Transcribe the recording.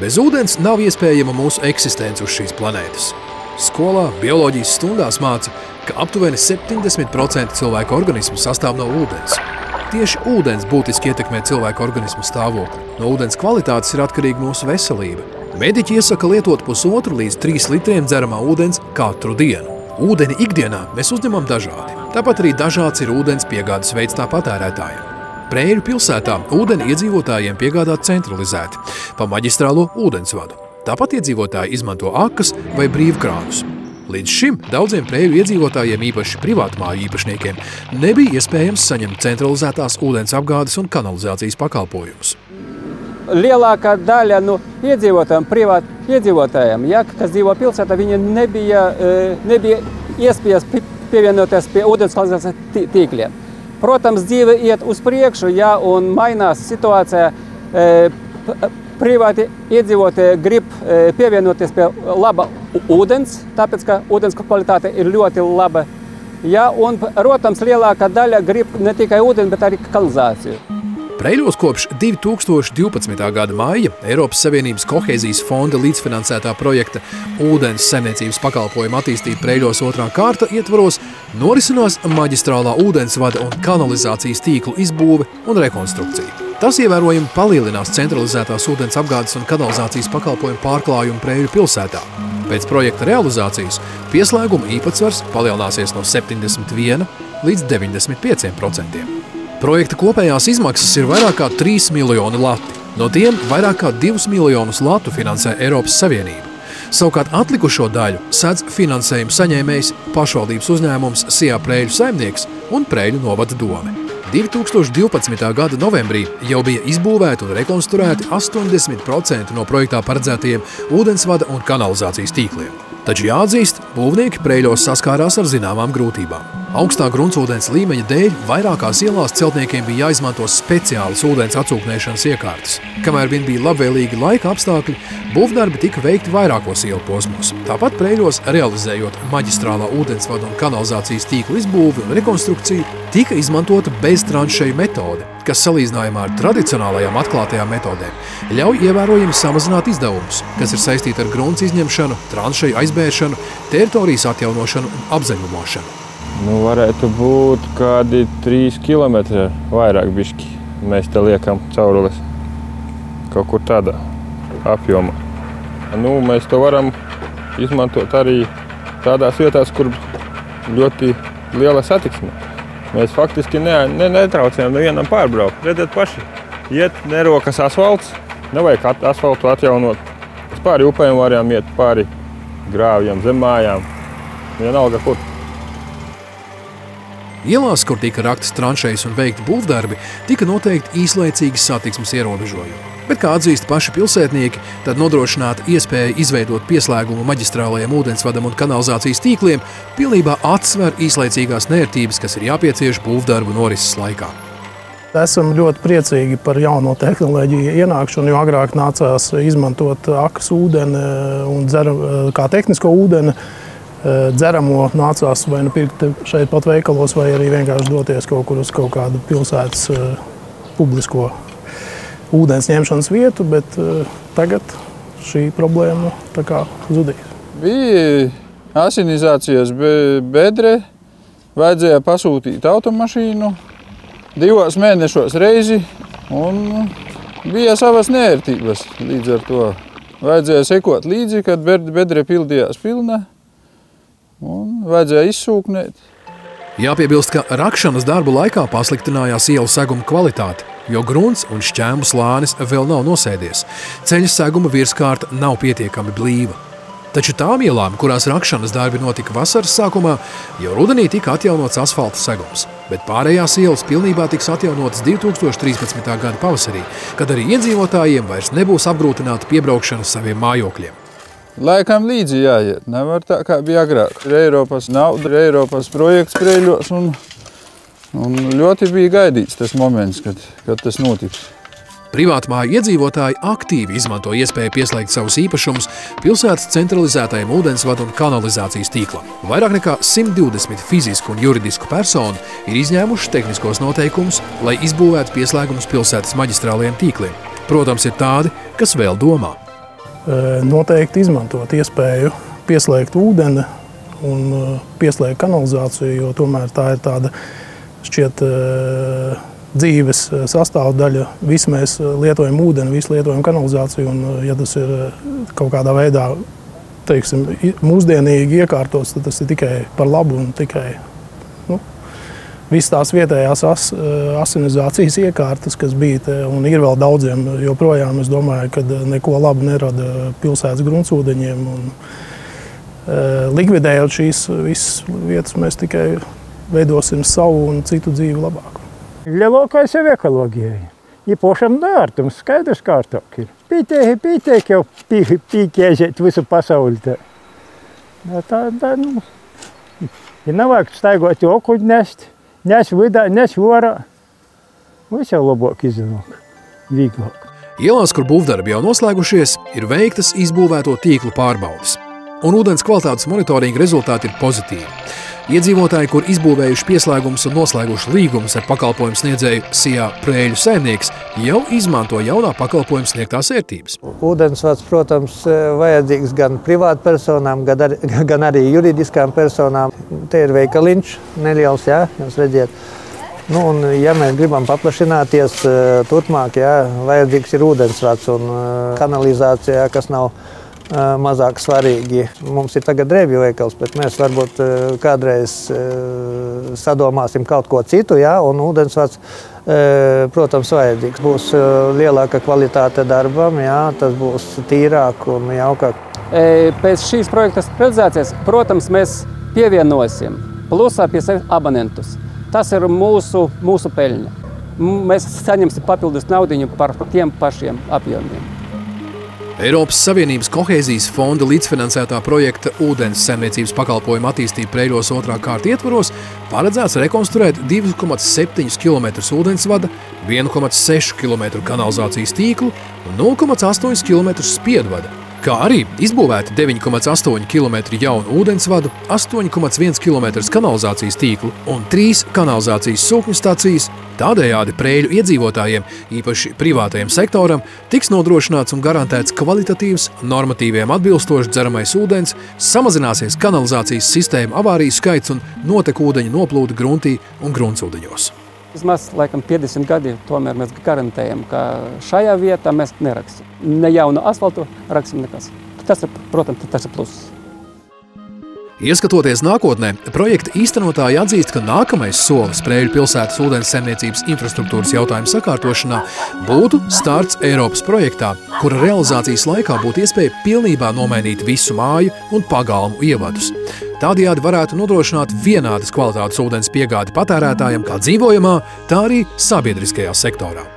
Bez ūdens nav iespējama mūsu eksistence uz šīs planētas. Skolā bioloģijas stundās māca, ka aptuveni 70% cilvēka organismu sastāv no ūdens. Tieši ūdens būtiski ietekmē cilvēka organismu stāvokli. No ūdens kvalitātes ir atkarīga mūsu veselība. Mediķi iesaka lietot 1,5 līdz 3 litriem dzeramā ūdens katru dienu. Ūdeni ikdienā mēs uzņemam dažādi. Tāpat arī dažāds ir ūdens piegādes veids tā patērētājiem. Preiļu pilsētā ūdeni iedzīvotājiem piegādā centralizēti pa maģistrālo ūdensvadu. Tāpat iedzīvotāji izmanto akas vai brīvkrānus. Līdz šim daudziem Preiļu iedzīvotājiem, īpaši privātmāju īpašniekiem, nebija iespējams saņemt centralizētās ūdens apgādes un kanalizācijas pakalpojumus. Lielākā daļa no iedzīvotājiem, privāti iedzīvotājiem, kas dzīvo pilsētā, viņi nebija iespējas pievienoties pie ūdens kanalizācijas tīkliem. Protams, dzīve iet uz priekšu, un mainās situācija. Privāti iedzīvotāji grib pievienoties pie laba ūdens, tāpēc, ka ūdens kvalitāte ir ļoti laba. Un, protams, lielākā daļa grib ne tikai ūdeni, bet arī kanalizāciju. Preiļos kopš 2012. gada maija Eiropas Savienības kohēzijas fonda līdzfinansētā projekta ūdens saimniecības pakalpojumu attīstīt Preiļos 2. kārta ietvaros norisinās maģistrālā ūdensvada un kanalizācijas tīklu izbūve un rekonstrukcija. Tas ievērojami palielinās centralizētās ūdens apgādes un kanalizācijas pakalpojumu pārklājumu Preiļu pilsētā. Pēc projekta realizācijas pieslēguma īpatsvars palielināsies no 71 līdz 95%. Projekta kopējās izmaksas ir vairāk kā 3 miljoni lati. No tiem vairāk kā 2 miljonus latu finansē Eiropas Savienība. Savukārt atlikušo daļu sedz finansējumu saņēmējs pašvaldības uzņēmums Sijā Preiļu saimnieks un Preiļu novada dome. 2012. gada novembrī jau bija izbūvēti un rekonstruēti 80% no projektā paredzētajiem ūdensvada un kanalizācijas tīkliem. Taču jāatzīst, būvnieki Preiļos saskārās ar zināmām grūtībām. Augstā gruntsūdens līmeņa dēļ vairākās ielās celtniekiem bija jāizmanto speciālas ūdens atsūknēšanas iekārtas. Kamēr vien bija labvēlīgi laika apstākļi, būvdarbi tika veikti vairākos ielu posmos. Tāpat Preiļos, realizējot maģistrālā ūdensvadu un kanalizācijas tīklu izbūvi un rekonstrukciju, tika izmantota beztranšeju metode, kas salīdzinājumā ar tradicionālajām atklātajām metodēm ļauj ievērojami samazināt izdevumus, kas ir saistīti ar grunts izņemšanu, tranšeju aizbēršanu, teritorijas atjaunošanu un apzaļumošanu. Varētu būt kādi 3 kilometri vairāk bišķi. Mēs te liekam caurules kaut kur tādā apjomā. Mēs to varam izmantot arī tādās vietās, kur ļoti liela satiksme. Mēs faktiski netraucējam nevienam pārbraukt. Redziet paši, iet nerokas asfalts, nevajag asfaltu atjaunot. Pāri upēm varam iet, pāri grāvjiem, zem mājām, vienalga kur. Ielās, kur tika raktas tranšejas un veikti būvdarbi, tika noteikti īslaicīgas satiksmes ierobežojumi. Bet, kā atzīst paši pilsētnieki, tad nodrošināt iespēju izveidot pieslēgumu maģistrālajiem ūdensvadam un kanalizācijas tīkliem pilnībā atsver īslaicīgās nērtības, kas ir jāpiecieš būvdarbu norises laikā. Esam ļoti priecīgi par jauno tehnoloģiju ienākšanu, jo agrāk nācās izmantot akas ūdeni un kā tehnisko ūdeni. Dzeramo nācās vai nu pirkt šeit pat veikalos, vai arī vienkārši doties kaut kur uz kaut kādu pilsētas publisko ūdens ņemšanas vietu, bet tagad šī problēma tā kā zudīs. Bija asinizācijas bedre, vajadzēja pasūtīt automašīnu 2 mēnešos reizi, un bija savas nērtības līdz ar to. Vajadzēja sekot līdzi, kad bedre pildījās pilna. Un vajadzēja izsūknēt. Jāpiebilst, ka rakšanas darbu laikā pasliktinājās ielu seguma kvalitāte, jo grunts un šķēmu slānis vēl nav nosēdies. Ceļa seguma virskārta nav pietiekami blīva. Taču tām ielām, kurās rakšanas darbi notika vasaras sākumā, jau rudenī tika atjaunots asfalta segums, bet pārējās ielas pilnībā tiks atjaunotas 2013. gada pavasarī, kad arī iedzīvotājiem vairs nebūs apgrūtināta piebraukšana saviem mājokļiem. Laikam līdzi jāiet, nevar tā kā bija agrāk. Ir Eiropas nauda, ir Eiropas projekts Preiļos, un ļoti bija gaidīts tas moments, kad tas notiks. Privātmāju iedzīvotāji aktīvi izmanto iespēju pieslēgt savus īpašumus pilsētas centralizētajiem ūdensvadu un kanalizācijas tīklam. Vairāk nekā 120 fizisku un juridisku personu ir izņēmuši tehniskos noteikumus, lai izbūvētu pieslēgumus pilsētas maģistrālajiem tīkliem. Protams, ir tādi, kas vēl domā. noteikti izmantot iespēju pieslēgt ūdeni un pieslēgt kanalizāciju, jo tomēr tā ir tāda šķiet dzīves sastāvdaļa. Visi mēs lietojam ūdeni, visi lietojam kanalizāciju, un ja tas ir kaut kādā veidā, teiksim, mūsdienīgi iekārtots, tad tas ir tikai par labu un tikai visas tās vietējās asinizācijas iekārtas, kas bija te, un ir vēl daudziem joprojām, es domāju, ka neko labu nerada pilsētas gruntsūdeņiem. Likvidējot šīs visas vietas, mēs tikai veidosim savu un citu dzīvi labāku. Lielākais jau ekoloģijai. Ja pošam dārtums, skaidrs kārtāk ir. Pīteik jau pīkēžēt visu pasauli. Ja nav vajag staigot okuļu nest, nes vidā, nes vorā, viss jau labāk iznāk, vieglāk. Ielās, kur būvdarbi jau noslēgušies, ir veiktas izbūvēto tīklu pārbaudes. Un ūdens kvalitātes monitoringa rezultāti ir pozitīvi. Iedzīvotāji, kur izbūvējuši pieslēgumus un noslēguši līgumus ar pakalpojumu sniedzēju Sijā Prēļu saimnieks, jau izmanto jaunā pakalpojuma sniegtās vērtības. Ūdensvads, protams, vajadzīgs gan privātpersonām, gan arī juridiskām personām. Te ir veikaliņš neliels, jā, jūs redziet. Un, ja mēs gribam paplašināties turpmāk, jā, vajadzīgs ir ūdensvads un kanalizācija, kas nav mazāk svarīgi. Mums ir tagad drēbju veikals, bet mēs varbūt kādreiz sadomāsim kaut ko citu, jā, un ūdensvads, protams, vajadzīgs. Būs lielāka kvalitāte darbam, jā, tas būs tīrāk un jaukāk. Pēc šīs projekta realizācijas, protams, mēs pievienosim plusā pie sevi abonentus. Tas ir mūsu peļņa. Mēs saņemsim papildus naudiņu par tiem pašiem apjomiem. Eiropas Savienības kohēzijas fonda līdzfinansētā projekta ūdens saimniecības pakalpojumu attīstība Preiļos 2. kārta ietvaros paredzēts rekonstruēt 2,7 km ūdensvada, 1,6 km kanalizācijas tīklu un 0,8 km spiedvada, kā arī izbūvēti 9,8 km jaunu ūdensvadu, 8,1 km kanalizācijas tīklu un 3 kanalizācijas sūkņu stacijas. Tādējādi Preiļu iedzīvotājiem, īpaši privātajam sektoram, tiks nodrošināts un garantēts kvalitatīvs, normatīviem atbilstošs dzeramais ūdens, samazināsies kanalizācijas sistēma avāriju skaits un notekūdeņu noplūde gruntī un gruntsūdeņos. Vismaz, laikam, 50 gadi tomēr mēs garantējam, ka šajā vietā mēs neraksim. Ne jaunu asfaltu raksim nekas. Tas ir, protams, tas ir pluss. Ieskatoties nākotnē, projekta īstenotāji atzīst, ka nākamais solis Preiļu pilsētas ūdens saimniecības infrastruktūras jautājumu sakārtošanā būtu starts Eiropas projektā, kura realizācijas laikā būtu iespēja pilnībā nomainīt visu māju un pagalmu ievadus. Tādējādi varētu nodrošināt vienādas kvalitātes ūdens piegādi patērētājiem kā dzīvojamā, tā arī sabiedriskajā sektorā.